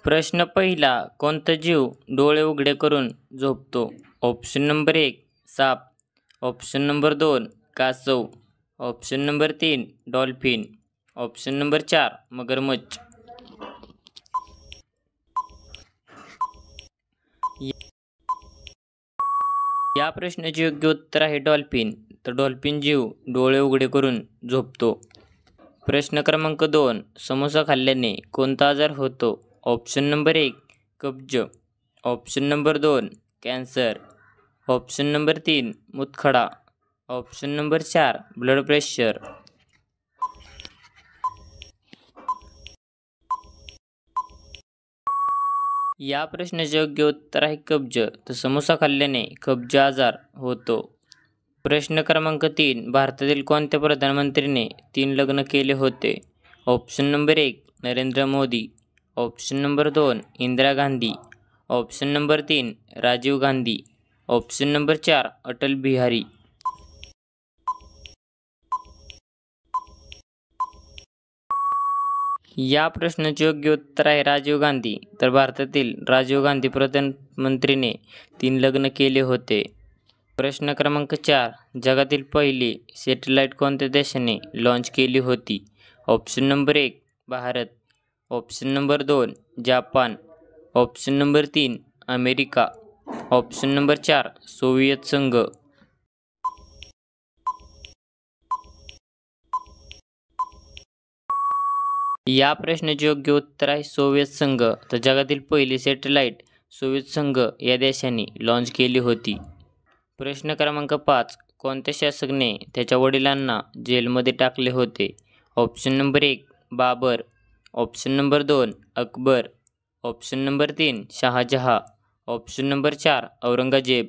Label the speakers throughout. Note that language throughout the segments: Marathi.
Speaker 1: प्रश्न पहिला, कोणता जीव डोळे उघडे करून झोपतो? ऑप्शन नंबर 1 साप, ऑप्शन नंबर 2 कासव, option number 3 dolphin, option number 4 मगरमच्छ. या प्रश्नाचे योग्य उत्तर आहे डॉल्फिन. तर डॉल्फिन जीव डोळे उघडे करून झोपतो. प्रश्न क्रमांक 2, समोसा खाल्ल्याने कोणता आजार होतो? ऑप्शन नंबर 1 कब्ज, option number 2 cancer, option number 3 मूतखडा, ऑप्शन नंबर 4 ब्लड प्रेशर. या प्रश्नाचे योग्य उत्तर आहे कब्ज. तर समोसा खाल्ल्याने कब्ज आजार होतो. प्रश्न क्रमांक 3, भारतातील कोणत्या प्रधानमंत्रीने 3 लग्न केले होते? Option number 1 Narendra Modi, option number 2 Indira Gandhi, option number 3 Rajiv Gandhi, option number 4 Atal Bihari. या प्रश्नाचे योग्य उत्तर आहे राजीव गांधी. तर भारतातील राजीव गांधी प्रधानमंत्रीने 3 लग्न केले होते. प्रश्न क्रमांक 4, जगातील पहिली सॅटेलाइट कोणत्या देशाने लॉन्च केली होती? Option number 1 Bharat, option number 2 Japan, option number 3 America, option number 4 Soviet संघ. या प्रश्नाचे योग्य उत्तर आहे सोव्हिएत संघ. तर जगातील पहिली सॅटेलाइट सोव्हिएत संघ या देशाने लॉन्च केली होती. प्रश्न क्रमांक 5, कोणत्या शासकाने त्याच्या वडिलांना जेलमध्ये टाकले होते? Option number 1 Babar, option number 2 Akbar, option number 3 Shahjahan, option number 4 Aurangzeb.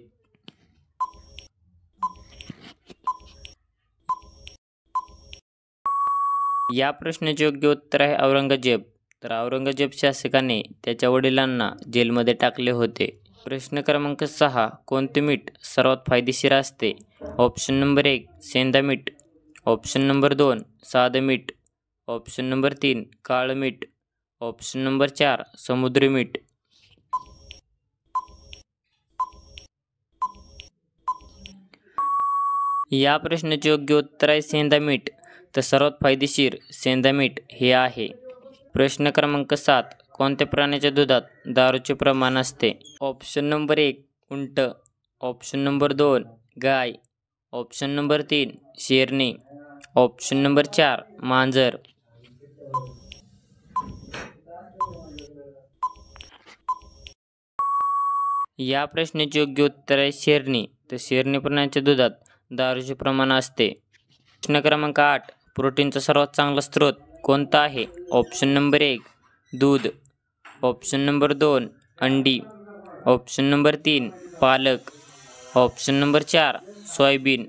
Speaker 1: या प्रश्नाचे योग्य उत्तर आहे औरंगजेब. तर औरंगजेब शासकाने त्याच्या वडिलांना जेलमध्ये टाकले होते. प्रश्न क्रमांक 6, कोणते मीठ सर्वात फायदेशीर असते? ऑप्शन नंबर 1 सेंधा मीठ, ऑप्शन नंबर 2 साधं मीठ, ऑप्शन नंबर 3 काळं मीठ, ऑप्शन नंबर 4 समुद्री मीठ. या प्रश्नाचे योग्य उत्तर आहे सेंधा मीठ. तर सर्वात फायदेशीर सेंधा मीठ हे आहे. प्रश्न क्रमांक 7, कोणत्या प्राण्याच्या दुधात दारूचे प्रमाण असते? ऑप्शन नंबर 1 उंट, ऑप्शन नंबर 2 गाय, ऑप्शन नंबर 3 शेरणी, ऑप्शन नंबर 4 मांजर. या प्रश्नाचे योग्य उत्तर आहे शेरणी. तर शेरणी प्राण्याच्या दुधात दारूचे प्रमाण असते. प्रश्न क्रमांक 8, प्रोटीनचा सर्वात चांगला स्रोत कोणता आहे? ऑप्शन नंबर 1 दूध, ऑप्शन नंबर 2 अंडी, ऑप्शन नंबर 3 पालक, ऑप्शन नंबर 4 सोयाबीन.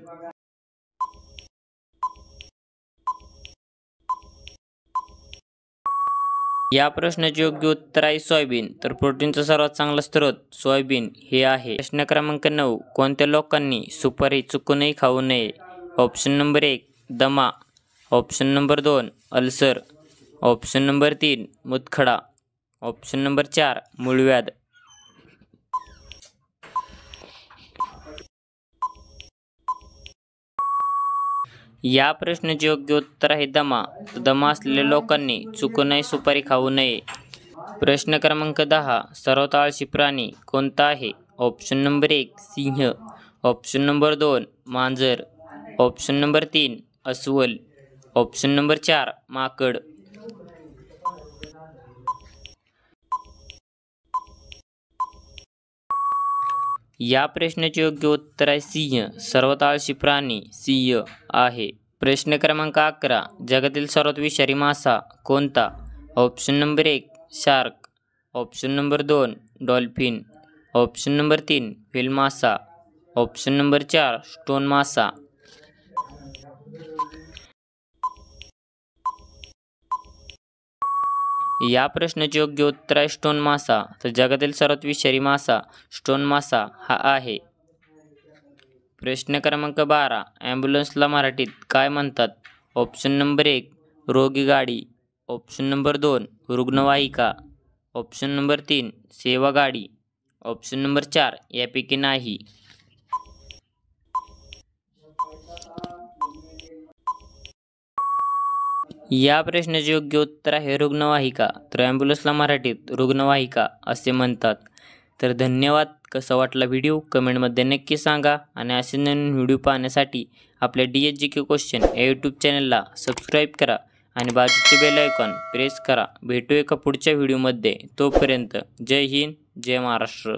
Speaker 1: या प्रश्नाचे योग्य उत्तर आहे सोयाबीन. तर प्रोटीनचा सर्वात चांगला स्रोत सोयाबीन हे आहे. प्रश्न क्रमांक 9, कोणत्या लोकांनी सुपारी चुकूनही खाऊ नये? ऑप्शन नंबर 1 दमा, option number 2 ulcer, option number 3 मूतखडा, ऑप्शन नंबर 4 मूळव्याध. या प्रश्नाचे योग्य उत्तर आहे दमा. दमा असलेल्या लोकांनी चुकूनही सुपारी खाऊ नये. प्रश्न क्रमांक 10, सर्वात आळशी प्राणी कोणता आहे? ऑप्शन नंबर 1 सिंह, ऑप्शन नंबर 2 मांजर, ऑप्शन नंबर 3 अस्वल, ऑप्शन नंबर 4 माकड. या प्रश्नाचे योग्य उत्तर आहे सिंह. सर्वात आळशी प्राणी सिंह आहे. प्रश्न क्रमांक 11, जगातील सर्वात विषारी मासा कोणता? Option number 1 shark, option number 2 dolphin, option number 3 whale मासा, ऑप्शन नंबर 4 स्टोन मासा. या प्रश्नाचे योग्य उत्तर आहे स्टोन मासा. तर जगातील सर्वात विषारी मासा स्टोन मासा हा आहे. प्रश्न क्रमांक 12, ॲम्ब्युलन्सला मराठीत काय म्हणतात? ऑप्शन नंबर 1 रोगी गाडी, ऑप्शन नंबर 2 रुग्णवाहिका, ऑप्शन नंबर 3 सेवागाडी, ऑप्शन नंबर 4 यापैकी नाही. या प्रश्नाचे योग्य उत्तर आहे रुग्णवाहिका. तर ॲम्ब्युलन्सला मराठीत रुग्णवाहिका असे म्हणतात. तर धन्यवाद. कसा वाटला व्हिडिओ कमेंटमध्ये नक्की सांगा आणि असे नवीन व्हिडिओ पाहण्यासाठी आपल्या DSGK क्वेश्चन या यूट्यूब चॅनलला सबस्क्राईब करा आणि बाजूचे बेल आयकॉन प्रेस करा. भेटू एका पुढच्या व्हिडिओमध्ये. तोपर्यंत जय हिंद, जय महाराष्ट्र.